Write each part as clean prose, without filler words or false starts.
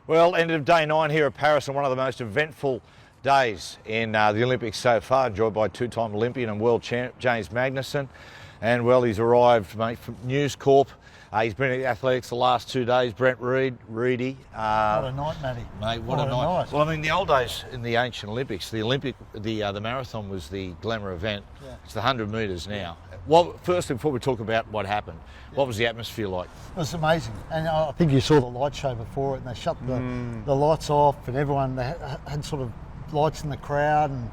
Well, end of day 9 here at Paris, and one of the most eventful days in the Olympics so far, enjoyed by two-time Olympian and world champ James Magnuson. And well, he's arrived, mate, from News Corp. He's been at athletics the last 2 days. Brent Reedy. What a night, Matty. Mate, what a night. Well, I mean, the old days in the ancient Olympics, the marathon was the glamour event. Yeah. It's the 100 metres now. Well, first, before we talk about what happened, what was the atmosphere like? It was amazing. And I think you saw the light show before it, and they shut the lights off, and everyone, they had sort of lights in the crowd, and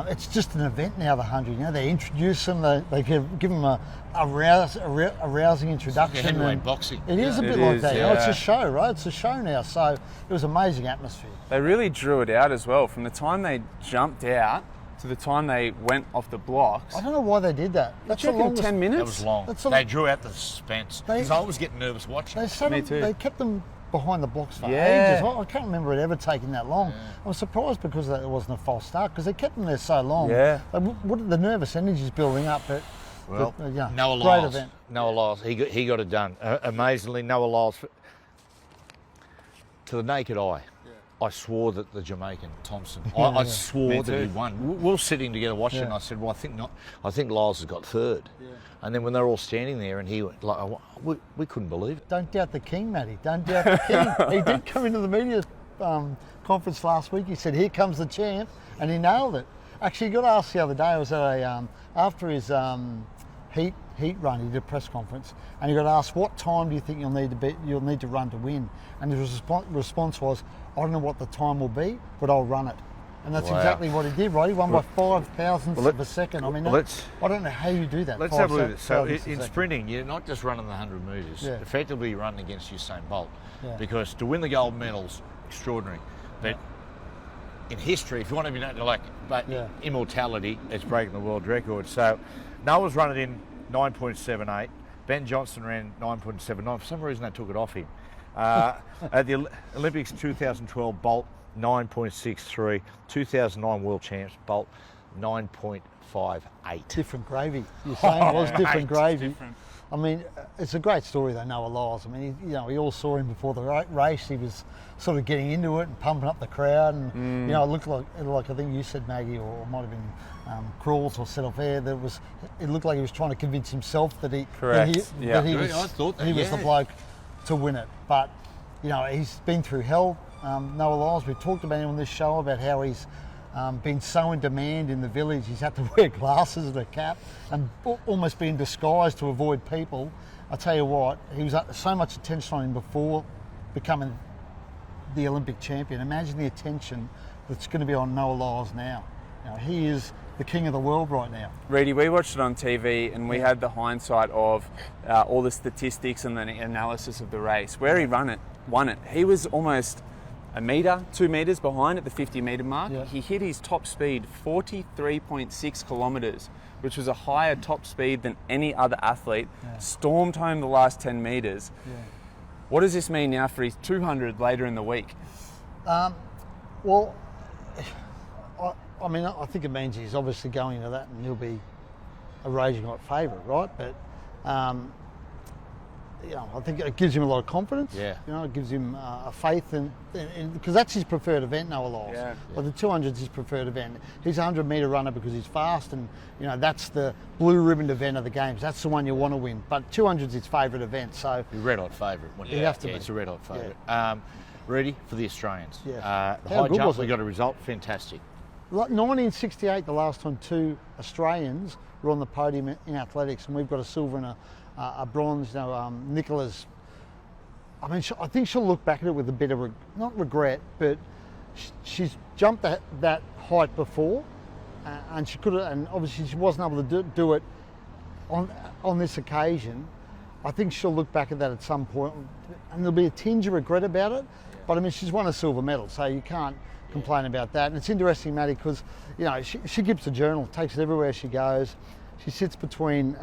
it's just an event now, the 100. You know, they introduce them, they give them a rousing introduction. It's like heavyweight boxing. It is a bit like that. Yeah. You know, it's a show, right? It's a show now. So it was amazing atmosphere. They really drew it out as well. From the time they jumped out to the time they went off the blocks. I don't know why they did that. That's the longest. 10 minutes? That was long. They drew out the suspense. Because I was getting nervous watching. Me too. They kept them behind the blocks for ages. I can't remember it ever taking that long. Yeah. I was surprised because it wasn't a false start, because they kept them there so long. Yeah. The nervous energy is building up. Well, yeah, Noah Lyles. Noah Lyles, he got it done. Amazingly, Noah Lyles, to the naked eye, I swore that the Jamaican Thompson, I swore that he won. We were sitting together watching, and I said, well, I think not. I think Lyles has got third. Yeah. And then when they're all standing there, and he went, like, we couldn't believe it. Don't doubt the king, Matty. Don't doubt the king. He did come into the media conference last week. He said, "Here comes the champ," and he nailed it. Actually, he got asked the other day. I was at after his heat run. He did a press conference, and he got asked, "What time do you think you'll need to run to win?" And his response was, "I don't know what the time will be, but I'll run it." And that's exactly what he did, right? He won by 5 thousandths of a second. I mean, I don't know how you do that. Let's have a look at it. So in sprinting, you're not just running the 100 metres. Yeah. Effectively, you're running against Usain Bolt. Yeah. Because to win the gold medals, extraordinary. But in history, if you want to be immortality, it's breaking the world record. So Noah's running in 9.78. Ben Johnson ran 9.79. For some reason, they took it off him. At the Olympics 2012, Bolt 9.63. 2009 World Champs, Bolt 9.58. Different gravy. You're saying it was different gravy. Different. I mean, it's a great story though, Noah Lyles. I mean, we all saw him before the race. He was sort of getting into it and pumping up the crowd, and it looked like I think you said, Maggie, or it might have been Crawls or set off air. It looked like he was trying to convince himself that he was the bloke to win it. But he's been through hell. Noah Lyles, we've talked about him on this show about how he's been so in demand in the village. He's had to wear glasses and a cap and almost be in disguise to avoid people. I tell you what, he was so much attention on him before becoming the Olympic champion. Imagine the attention that's going to be on Noah Lyles now. He is the king of the world right now. Reedy, we watched it on TV and we had the hindsight of all the statistics and the analysis of the race. Where he won it, he was almost 2 metres behind at the 50-metre mark. Yeah. He hit his top speed 43.6 kilometres, which was a higher top speed than any other athlete. Yeah. Stormed home the last 10 metres. Yeah. What does this mean now for his 200 later in the week? Well, I think it means he's obviously going into that and he'll be a raging hot favourite, right? But I think it gives him a lot of confidence. Yeah. It gives him a faith in because that's his preferred event, Noah Lyles. Yeah. Well, the 200's his preferred event. He's a 100-metre runner because he's fast, and that's the blue ribbon event of the games. That's the one you want to win. But 200's his favourite event, so you're red hot favourite. You have to be. It's a red hot favourite. Yeah. Ready for the Australians? Yeah. The high jump, we got a result. Fantastic. 1968, the last time 2 Australians were on the podium in athletics, and we've got a silver and a bronze. Nicola's. I mean, I think she'll look back at it with a bit of not regret, but she's jumped that height before, and she could have, and obviously she wasn't able to do it on this occasion. I think she'll look back at that at some point, and there'll be a tinge of regret about it. But I mean, she's won a silver medal, so you can't complain about that. And it's interesting, Matty, because she keeps a journal, takes it everywhere she goes. She sits between.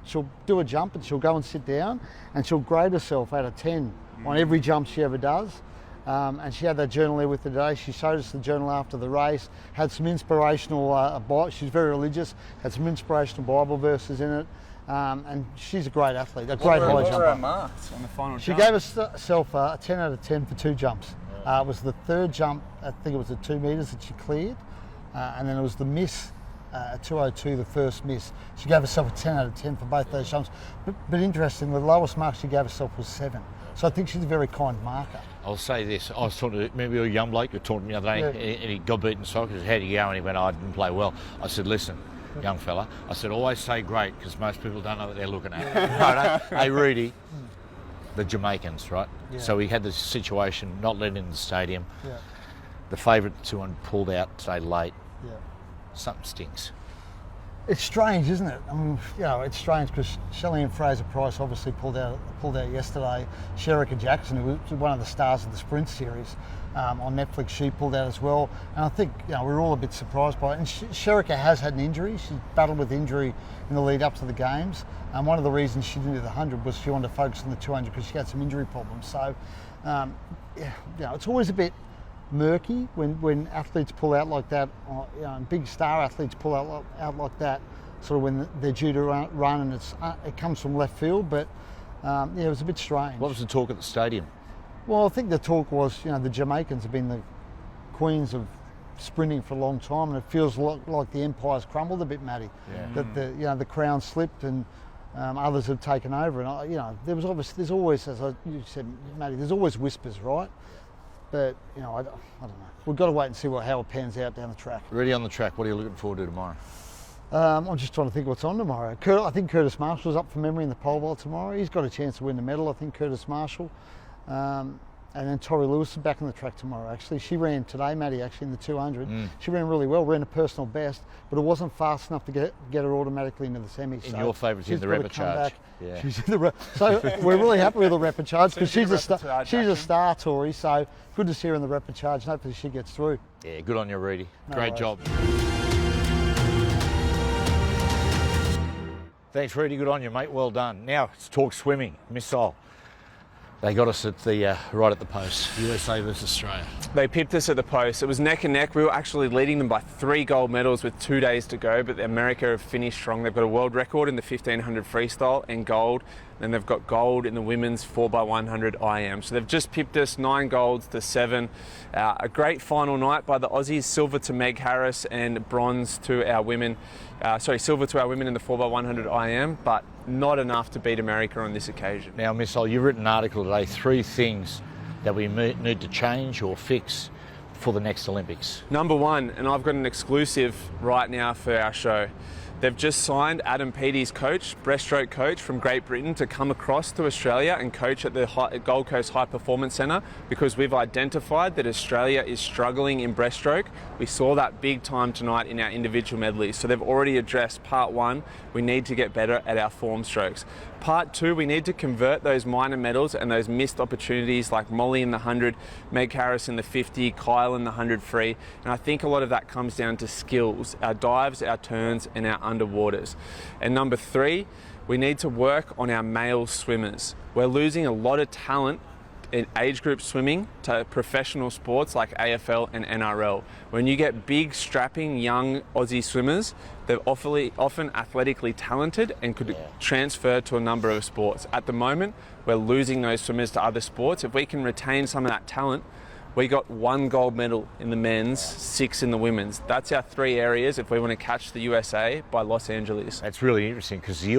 She'll do a jump and she'll go and sit down and she'll grade herself out of 10 on every jump she ever does. And she had that journal there with her today. She showed us the journal after the race, had some inspirational, she's very religious, had some inspirational Bible verses in it. and she's a great athlete, a great high jumper. What were her marks on the final She jump? gave herself a 10 out of 10 for 2 jumps. It was the third jump, I think it was at 2 metres that she cleared, and then it was the miss at 2:02, the first miss. She gave herself a 10 out of 10 for both those jumps. But interesting, the lowest mark she gave herself was 7. So I think she's a very kind marker. I'll say this. I was talking to, remember a young bloke who was talking to me the other day, and he got beaten soccer. He said, how do you go? And he went, I didn't play well. I said, listen, young fella, I said, always say great, because most people don't know what they're looking at. Hey, Rudy, the Jamaicans, right? Yeah. So we had this situation, not letting in the stadium. Yeah. The favourite 200 pulled out today late. Yeah. Something stinks. It's strange, isn't it? I mean, it's strange because Shelley-Ann Fraser-Pryce obviously pulled out yesterday. Shericka Jackson, who was one of the stars of the sprint series on Netflix, she pulled out as well. And I think we're all a bit surprised by it. And Shericka has had an injury. She's battled with injury in the lead up to the games. And one of the reasons she didn't do the 100 was she wanted to focus on the 200 because she had some injury problems. So, it's always a bit murky when athletes pull out like that, and big star athletes pull out like that, sort of when they're due to run and it comes from left field. But it was a bit strange. What was the talk at the stadium? Well, I think the talk was, the Jamaicans have been the queens of sprinting for a long time, and it feels like the empire's crumbled a bit, Matty. Yeah. That the crown slipped and others have taken over. And there's always, as you said, Matty, there's always whispers, right? But, I don't know. We've got to wait and see how it pans out down the track. Ready on the track. What are you looking forward to tomorrow? I'm just trying to think what's on tomorrow. I think Curtis Marshall's up for memory in the pole vault tomorrow. He's got a chance to win the medal, I think, Curtis Marshall. And then Tori Lewis is back on the track tomorrow, actually. She ran today, Matty, actually, in the 200. She ran really well, ran a personal best, but it wasn't fast enough to get her automatically into the semis. And your favourite's in the repechage. Yeah. She's in the so we're really happy with the repechage because she's a star, Tori, so good to see her in the repechage, and hopefully she gets through. Yeah, good on you, Rudy. Great job. Thanks, Rudy. Good on you, mate. Well done. Now, let's talk swimming. Missile. They got us at the right at the post. USA versus Australia. They pipped us at the post. It was neck and neck. We were actually leading them by 3 gold medals with 2 days to go, but America have finished strong. They've got a world record in the 1500 freestyle and gold. And they've got gold in the women's 4x100 IM. So they've just pipped us 9 golds to 7. A great final night by the Aussies. Silver to Meg Harris and bronze to our women. Silver to our women in the 4x100 IM, but not enough to beat America on this occasion. Now, Missile, you've written an article today, 3 things that we need to change or fix for the next Olympics. Number 1, and I've got an exclusive right now for our show. They've just signed Adam Peaty's coach, breaststroke coach from Great Britain, to come across to Australia and coach at the Gold Coast High Performance Centre because we've identified that Australia is struggling in breaststroke. We saw that big time tonight in our individual medleys. So they've already addressed part 1, we need to get better at our form strokes. Part 2, we need to convert those minor medals and those missed opportunities like Molly in the 100, Meg Harris in the 50, Kyle in the 100 free. And I think a lot of that comes down to skills, our dives, our turns and our underwaters. And number 3, we need to work on our male swimmers. We're losing a lot of talent in age group swimming to professional sports like AFL and NRL. When you get big, strapping, young Aussie swimmers, they're often athletically talented and could transfer to a number of sports. At the moment, we're losing those swimmers to other sports. If we can retain some of that talent, we got 1 gold medal in the men's, 6 in the women's. That's our 3 areas if we want to catch the USA by Los Angeles. That's really interesting because the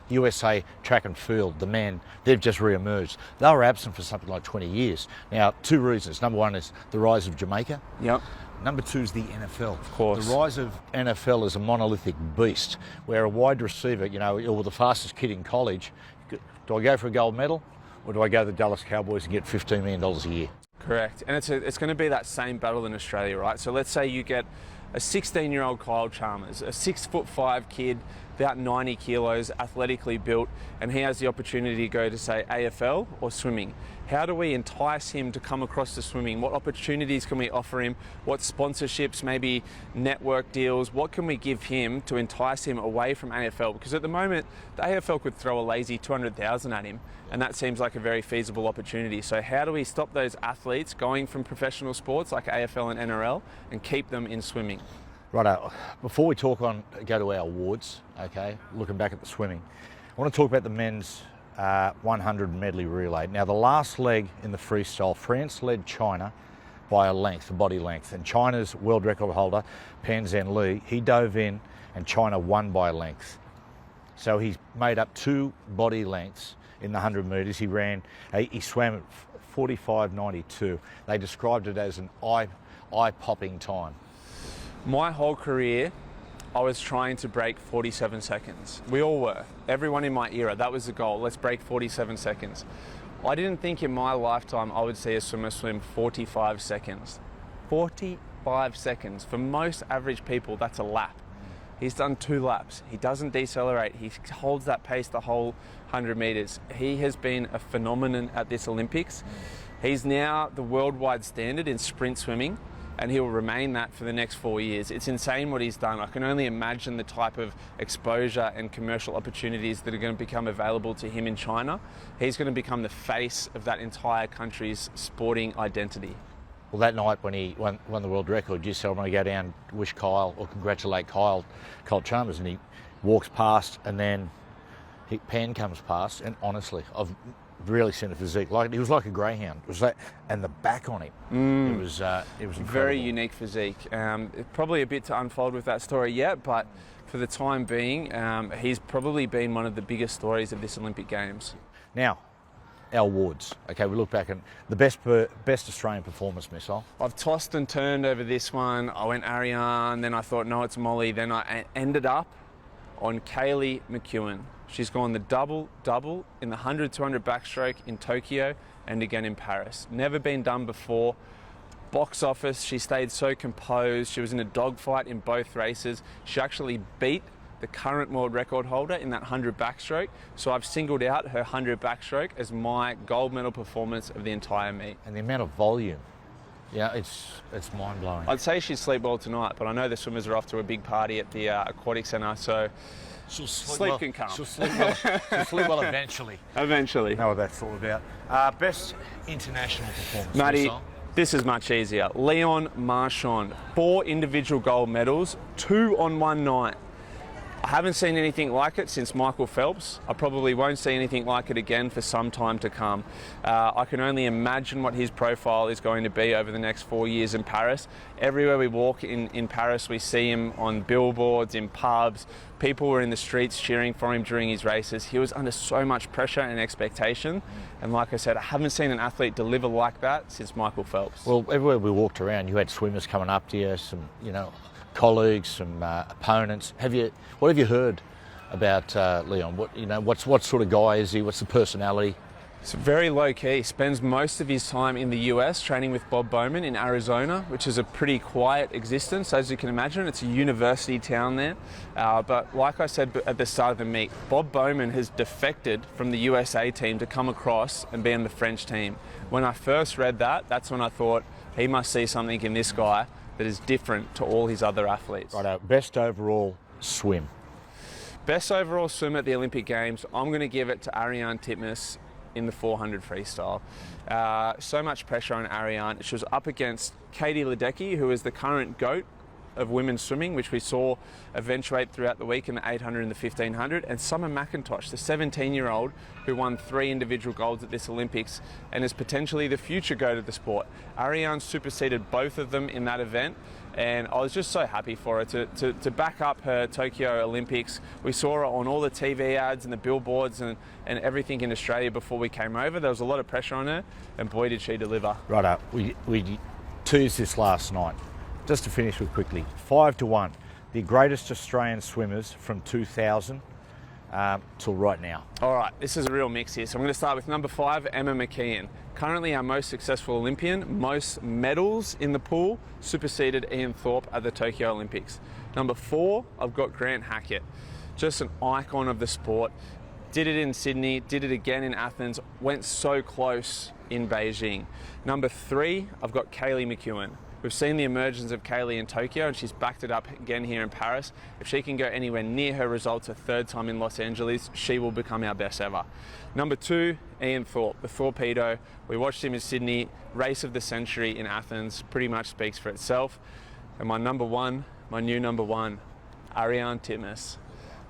USA track and field, the men, they've just re-emerged. They were absent for something like 20 years. Now, 2 reasons. Number 1 is the rise of Jamaica. Yep. Number 2 is the NFL. Of course. The rise of NFL is a monolithic beast where a wide receiver, or the fastest kid in college, do I go for a gold medal or do I go to the Dallas Cowboys and get $15 million a year? Correct, and it's going to be that same battle in Australia, right? So let's say you get a 16-year-old Kyle Chalmers, a 6'5" kid, about 90 kilos, athletically built, and he has the opportunity to go to, say, AFL or swimming. How do we entice him to come across to swimming? What opportunities can we offer him? What sponsorships, maybe network deals? What can we give him to entice him away from AFL? Because at the moment, the AFL could throw a lazy 200,000 at him, and that seems like a very feasible opportunity. So how do we stop those athletes going from professional sports like AFL and NRL and keep them in swimming? Righto. Before we go to our awards, okay, looking back at the swimming, I want to talk about the men's 100 medley relay. Now, the last leg in the freestyle, France led China by a length, a body length, and China's world record holder, Pan Zhen Li, he dove in and China won by a length. So he's made up 2 body lengths in the 100 metres. He swam at 45.92. They described it as an eye-popping time. My whole career, I was trying to break 47 seconds. We all were. Everyone in my era, that was the goal. Let's break 47 seconds. I didn't think in my lifetime I would see a swimmer swim 45 seconds. 45 seconds. For most average people, that's a lap. He's done 2 laps. He doesn't decelerate. He holds that pace the whole 100 metres. He has been a phenomenon at this Olympics. He's now the worldwide standard in sprint swimming, and he will remain that for the next 4 years. It's insane what he's done. I can only imagine the type of exposure and commercial opportunities that are going to become available to him in China. He's going to become the face of that entire country's sporting identity. Well, that night when he won the world record, you said, I want to go down, wish Kyle, or congratulate Kyle Chalmers, and he walks past, and then Pan comes past, and honestly, I've really seen a physique. He was like a greyhound. It was that, and the back on him, it was incredible. Very unique physique. Probably a bit to unfold with that story yet, but for the time being, he's probably been one of the biggest stories of this Olympic Games. Now, our awards. Okay, we look back at the best Australian performance, Missile. I've tossed and turned over this one. I went Ariane, then I thought, no, it's Molly. Then I ended up on Caitlyn Parker. She's gone the double in the 100, 200 backstroke in Tokyo and again in Paris. Never been done before. Box office, she stayed so composed. She was in a dogfight in both races. She actually beat the current world record holder in that 100 backstroke. So I've singled out her 100 backstroke as my gold medal performance of the entire meet. And the amount of volume, yeah, it's mind-blowing. I'd say she'd sleep well tonight, but I know the swimmers are off to a big party at the aquatic centre, so sleep can come. She'll sleep well eventually. Eventually. Know what that's all about. Best international performance, Matty, Missile. this is much easier. Lyu Ting, 4 individual gold medals, 2 on one night. I haven't seen anything like it since Michael Phelps. I probably won't see anything like it again for some time to come. I can only imagine what his profile is going to be over the next 4 years in Paris. Everywhere we walk in Paris, we see him on billboards, in pubs. People were in the streets cheering for him during his races. He was under so much pressure and expectation. And like I said, I haven't seen an athlete deliver like that since Michael Phelps. Well, everywhere we walked around, you had swimmers coming up to you, some, colleagues, some opponents. What have you heard about Leon? What sort of guy is he? What's the personality? It's very low key. Spends most of his time in the US training with Bob Bowman in Arizona, which is a pretty quiet existence, as you can imagine. It's a university town there. But like I said at the start of the meet, Bob Bowman has defected from the USA team to come across and be on the French team. When I first read that, that's when I thought he must see something in this guy that is different to all his other athletes. Righto, best overall swim. Best overall swim at the Olympic Games, I'm going to give it to Ariane Titmus in the 400 freestyle. So much pressure on Ariane. She was up against Katie Ledecky, who is the current GOAT of women's swimming, which we saw eventuate throughout the week in the 800 and the 1500, and Summer McIntosh, the 17-year-old who won 3 individual golds at this Olympics and is potentially the future GOAT of the sport. Ariane superseded both of them in that event, and I was just so happy for her to back up her Tokyo Olympics. We saw her on all the TV ads and the billboards and everything in Australia before we came over. There was a lot of pressure on her, and boy did she deliver. Righto, we teased this last night. Just to finish with quickly, 5-1, the greatest Australian swimmers from 2000 till right now. All right, this is a real mix here. So I'm going to start with number 5, Emma McKeon. Currently our most successful Olympian, most medals in the pool, superseded Ian Thorpe at the Tokyo Olympics. Number 4, I've got Grant Hackett, just an icon of the sport. Did it in Sydney, did it again in Athens, went so close in Beijing. Number 3, I've got Caitlyn Parker. We've seen the emergence of Kaylee in Tokyo, and she's backed it up again here in Paris. If she can go anywhere near her results a 3rd time in Los Angeles, she will become our best ever. Number 2, Ian Thorpe, the Torpedo. We watched him in Sydney, race of the century in Athens, pretty much speaks for itself. And my number 1, my new number 1, Ariane Titmus.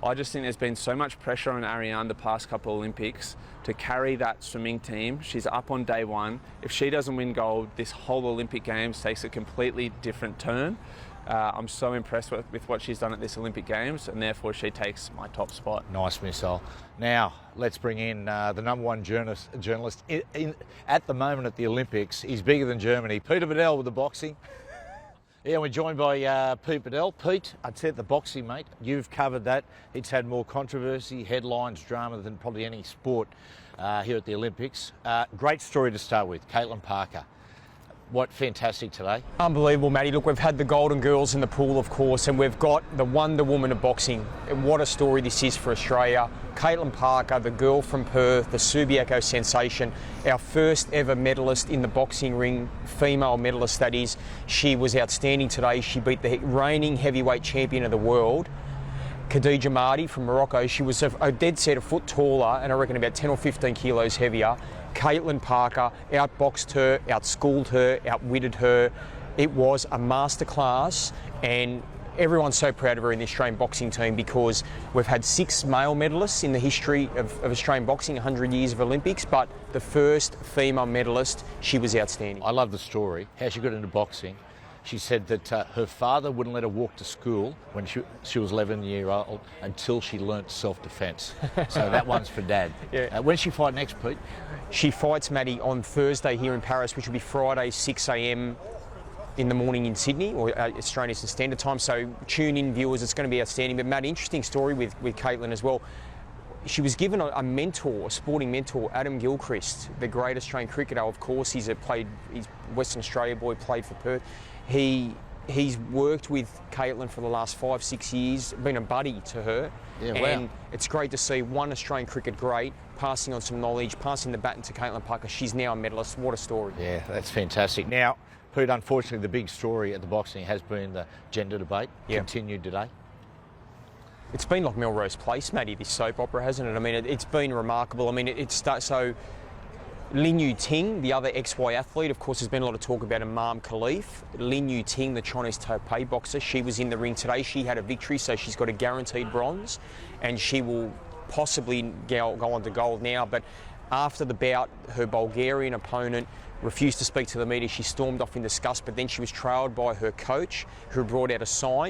I just think there's been so much pressure on Ariane the past couple of Olympics to carry that swimming team. She's up on day one. If she doesn't win gold, this whole Olympic Games takes a completely different turn. I'm so impressed with what she's done at this Olympic Games, and therefore she takes my top spot. Nice, Missile. Now, let's bring in the number one journalist at the moment at the Olympics. He's bigger than Germany. Peter Bedell with the boxing. Yeah, we're joined by Pete Bedell. Pete, I'd say the boxing, mate. You've covered that. It's had more controversy, headlines, drama than probably any sport here at the Olympics. Great story to start with, Caitlyn Parker. What fantastic today. Unbelievable, Matty. Look, we've had the Golden Girls in the pool, of course, and we've got the Wonder Woman of boxing. And what a story this is for Australia. Caitlyn Parker, the girl from Perth, the Subiaco sensation, our first ever medalist in the boxing ring, female medalist that is. She was outstanding today. She beat the reigning heavyweight champion of the world, Khadija Mahdi from Morocco. She was a dead set a foot taller and I reckon about 10 or 15 kilos heavier. Caitlyn Parker outboxed her, outschooled her, outwitted her. It was a masterclass, and everyone's so proud of her in the Australian boxing team because we've had 6 male medalists in the history of Australian boxing, 100 years of Olympics, but the first female medalist, she was outstanding. I love the story, how she got into boxing. She said that her father wouldn't let her walk to school when she was 11 years old until she learnt self-defence. So that one's for Dad. Yeah. When does she fight next, Pete? She fights, Matty, on Thursday here in Paris, which will be Friday, 6 a.m. in the morning in Sydney, or Australian Eastern Standard Time. So tune in, viewers. It's going to be outstanding. But, Matt, interesting story with Caitlyn as well. She was given a mentor, a sporting mentor, Adam Gilchrist, the great Australian cricketer. Of course, he's Western Australia boy, played for Perth. He's worked with Caitlyn for the last 5-6 years, been a buddy to her. Yeah, and wow. It's great to see one Australian cricket great passing on some knowledge, passing the baton to Caitlyn Parker. She's now a medalist. What a story. Yeah, that's fantastic. Now, Pete, unfortunately, the big story at the boxing has been the gender debate, continued today. It's been like Melrose Place, Matty, this soap opera, hasn't it? I mean, it's been remarkable. I mean, so Lyu Ting, the other XY athlete, of course, there's been a lot of talk about Imam Khalif. Lyu Ting, the Chinese Taipei boxer, she was in the ring today. She had a victory, so she's got a guaranteed bronze, and she will possibly go on to gold now. But after the bout, her Bulgarian opponent refused to speak to the media. She stormed off in disgust, but then she was trailed by her coach, who brought out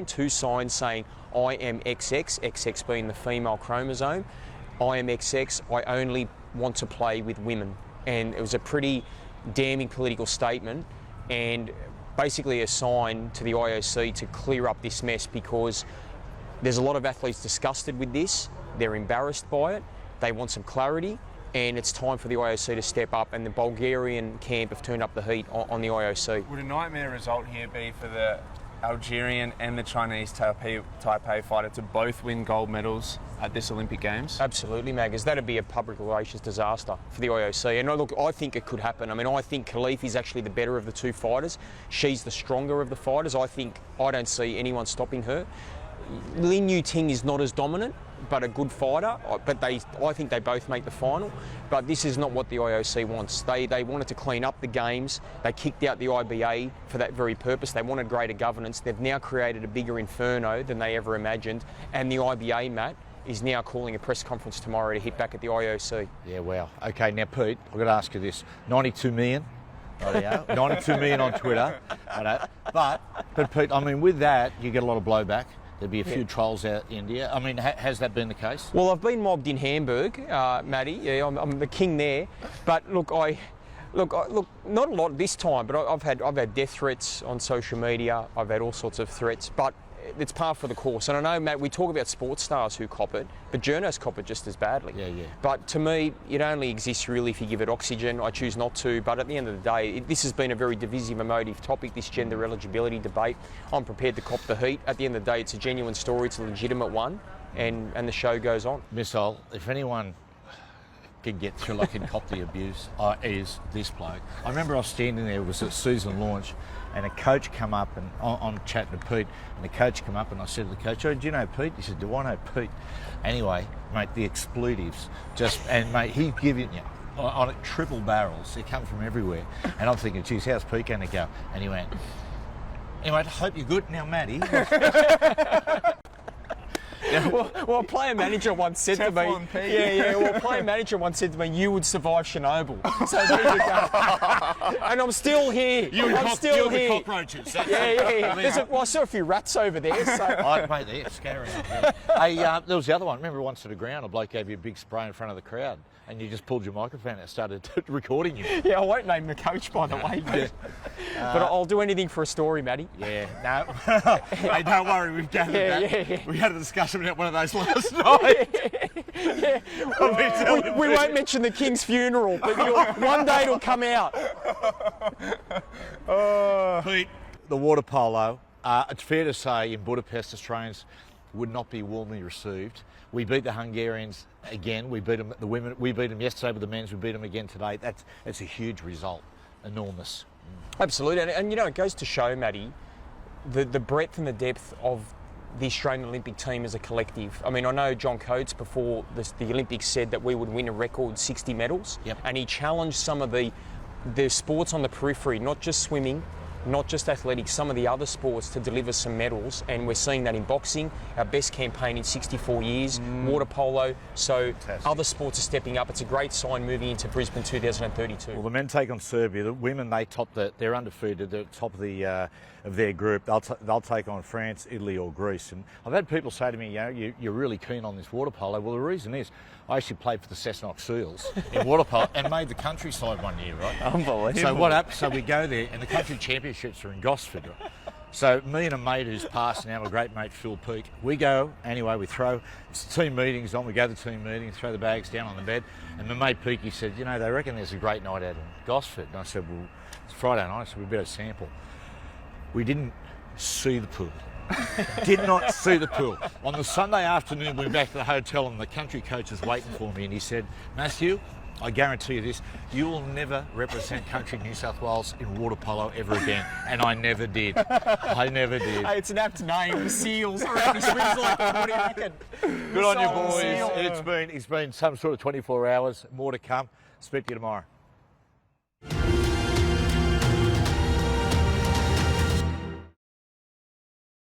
two signs saying, "I am XX," XX being the female chromosome. "I am XX, I only want to play with women." And it was a pretty damning political statement and basically a sign to the IOC to clear up this mess, because there's a lot of athletes disgusted with this. They're embarrassed by it. They want some clarity, and it's time for the IOC to step up, and the Bulgarian camp have turned up the heat on the IOC. Would a nightmare result here be for the Algerian and the Chinese Taipei fighter to both win gold medals at this Olympic Games? Absolutely, Maggers. That'd be a public relations disaster for the IOC. And look, I think it could happen. I mean, I think Khalif is actually the better of the two fighters. She's the stronger of the fighters. I don't see anyone stopping her. Lyu Ting is not as dominant, but a good fighter. But I think they both make the final. But this is not what the IOC wants. They wanted to clean up the games. They kicked out the IBA for that very purpose. They wanted greater governance. They've now created a bigger inferno than they ever imagined. And the IBA, Matt, is now calling a press conference tomorrow to hit back at the IOC. Yeah, wow. Okay, now, Pete, I've got to ask you this. 92 million. 92 million on Twitter. But Pete, I mean, with that, you get a lot of blowback. There'd be a few trolls out in India. I mean, has that been the case? Well, I've been mobbed in Hamburg, Matty. Yeah, I'm the king there. But look, not a lot this time. But I've had death threats on social media. I've had all sorts of threats. But it's par for the course. And I know, Matt, we talk about sports stars who cop it, but journos cop it just as badly. Yeah. But to me, it only exists really if you give it oxygen. I choose not to. But at the end of the day, this has been a very divisive, emotive topic, this gender eligibility debate. I'm prepared to cop the heat. At the end of the day, it's a genuine story. It's a legitimate one. And the show goes on. Missile, if anyone can get through, can cop the abuse, is this bloke. I remember I was standing there, it was at season launch, and a coach come up, and I'm chatting to Pete, and the coach come up, and I said to the coach, "Oh, do you know Pete?" He said, "Do I know Pete?" Anyway, mate, the expletives, and mate, he's giving you on it triple barrels. They come from everywhere, and I'm thinking, geez, how's Pete going to go? And he went, "Anyway, I hope you're good." Now, Matty. Well, a player manager once said to me, well, a player manager once said to me, you would survive Chernobyl. So there you go. And I'm still here. I'm still here. The cockroaches. Yeah. Well, I saw a few rats over there. So. Mate, they're scary. Hey, there was the other one. Remember once at the ground, a bloke gave you a big spray in front of the crowd, and you just pulled your microphone out and started recording you. Yeah, I won't name the coach, by the way. But I'll do anything for a story, Matty. Yeah, no. Hey, don't worry, we've gathered that. Yeah. We had a discussion about one of those last night. We won't mention the King's funeral, but one day it'll come out. Pete, the water polo, it's fair to say in Budapest, Australians would not be warmly received. We beat the Hungarians again. We beat them, the women. We beat them yesterday with the men's. We beat them again today. That's a huge result, enormous. Absolutely, and it goes to show, Matty, the breadth and the depth of the Australian Olympic team as a collective. I mean, I know John Coates before the Olympics said that we would win a record 60 medals, and he challenged some of the sports on the periphery, not just swimming, not just athletics, some of the other sports to deliver some medals, and we're seeing that in boxing, our best campaign in 64 years, water polo, so fantastic. Other sports are stepping up. It's a great sign moving into Brisbane 2032. Well, the men take on Serbia, the women, they're undefeated, they're top of their group. They'll take on France, Italy or Greece. And I've had people say to me, you're really keen on this water polo. Well, the reason is I actually played for the Cessnock Seals in water polo and made the countryside one year, right? Unbelievable. So what happens? So we go there, and the country championships are in Gosford. So me and a mate who's passed now, a great mate, Phil Peake, we go, anyway, we throw, it's team meetings on, we go to team meetings, throw the bags down on the bed, and my mate Peake, he said, they reckon there's a great night out in Gosford. And I said, well, it's Friday night, so we better sample. We didn't see the pool. Did not see the pool. On the Sunday afternoon, we went back to the hotel and the country coach was waiting for me, and he said, Matthew, I guarantee you this, you will never represent country New South Wales in water polo ever again. And I never did. I never did. Hey, it's an apt name, the Seals. I reckon he swims like them. What do you reckon? Good on you, boys. It's been some sort of 24 hours. More to come. Speak to you tomorrow.